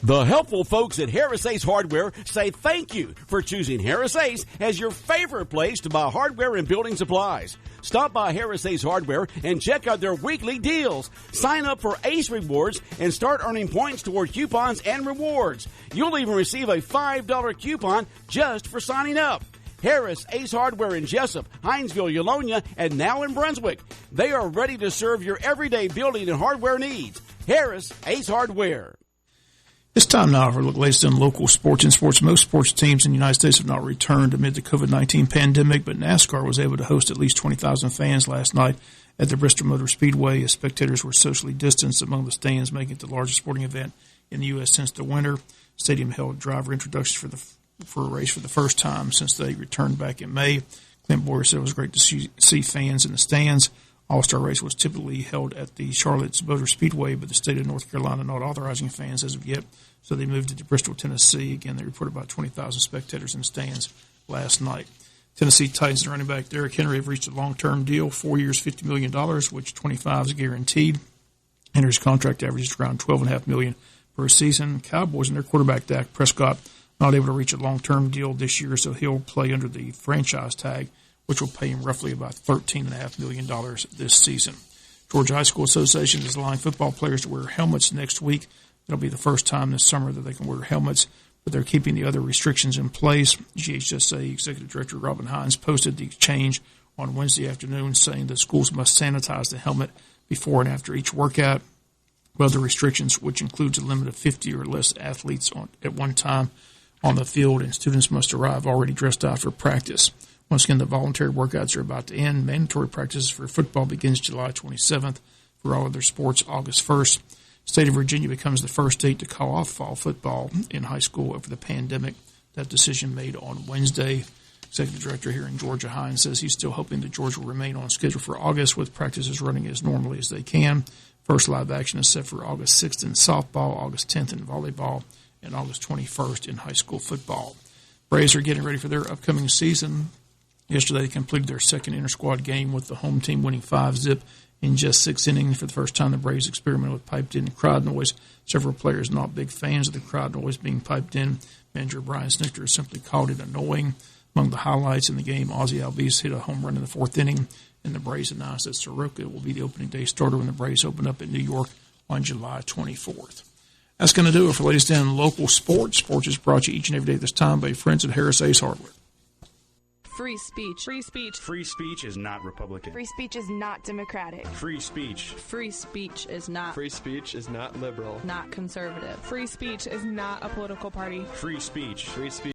The helpful folks at Harris Ace Hardware say thank you for choosing Harris Ace as your favorite place to buy hardware and building supplies. Stop by Harris Ace Hardware and check out their weekly deals. Sign up for Ace Rewards and start earning points toward coupons and rewards. You'll even receive a $5 coupon just for signing up. Harris Ace Hardware in Jesup, Hinesville, Eulonia, and now in Brunswick. They are ready to serve your everyday building and hardware needs. Harris Ace Hardware. It's time now for a look latest in local sports and sports. Most sports teams in the United States have not returned amid the COVID-19 pandemic, but NASCAR was able to host at least 20,000 fans last night at the Bristol Motor Speedway as spectators were socially distanced among the stands, making it the largest sporting event in the U.S. since the winter. The stadium held driver introductions for a race for the first time since they returned back in May. Clint Boyer said it was great to see fans in the stands. All-Star race was typically held at the Charlotte Motor Speedway, but the state of North Carolina not authorizing fans as of yet, so they moved it to Bristol, Tennessee. Again, they reported about 20,000 spectators in the stands last night. Tennessee Titans running back Derrick Henry have reached a long-term deal, 4 years, $50 million, which 25 is guaranteed. Henry's contract averages around $12.5 million per season. Cowboys and their quarterback Dak Prescott not able to reach a long-term deal this year, so he'll play under the franchise tag, which will pay him roughly about $13.5 million this season. Georgia High School Association is allowing football players to wear helmets next week. It'll be the first time this summer that they can wear helmets, but they're keeping the other restrictions in place. GHSA Executive Director Robin Hines posted the change on Wednesday afternoon, saying that schools must sanitize the helmet before and after each workout. Other restrictions, which includes a limit of 50 or less athletes at one time on the field, and students must arrive already dressed out for practice. Once again, the voluntary workouts are about to end. Mandatory practices for football begins July 27th. For all other sports, August 1st. State of Virginia becomes the first state to call off fall football in high school over the pandemic. That decision made on Wednesday. Executive Director here in Georgia, Hines, says he's still hoping that Georgia will remain on schedule for August, with practices running as normally as they can. First live action is set for August 6th in softball, August 10th in volleyball, and August 21st in high school football. Braves are getting ready for their upcoming season. Yesterday, they completed their second inter-squad game with the home team winning 5-zip in just 6 innings. For the first time, the Braves experimented with piped-in crowd noise. Several players not big fans of the crowd noise being piped in. Manager Brian Snichter simply called it annoying. Among the highlights in the game, Ozzie Albies hit a home run in the 4th inning, and the Braves announced that Soroka will be the opening day starter when the Braves open up in New York on July 24th. That's going to do it for latest in local sports. Sports is brought to you each and every day at this time by friends at Harris Ace Hardware. Free speech. Free speech. Free speech is not Republican. Free speech is not Democratic. Free speech. Free speech is not. Free speech is not liberal. Not conservative. Free speech is not a political party. Free speech. Free speech.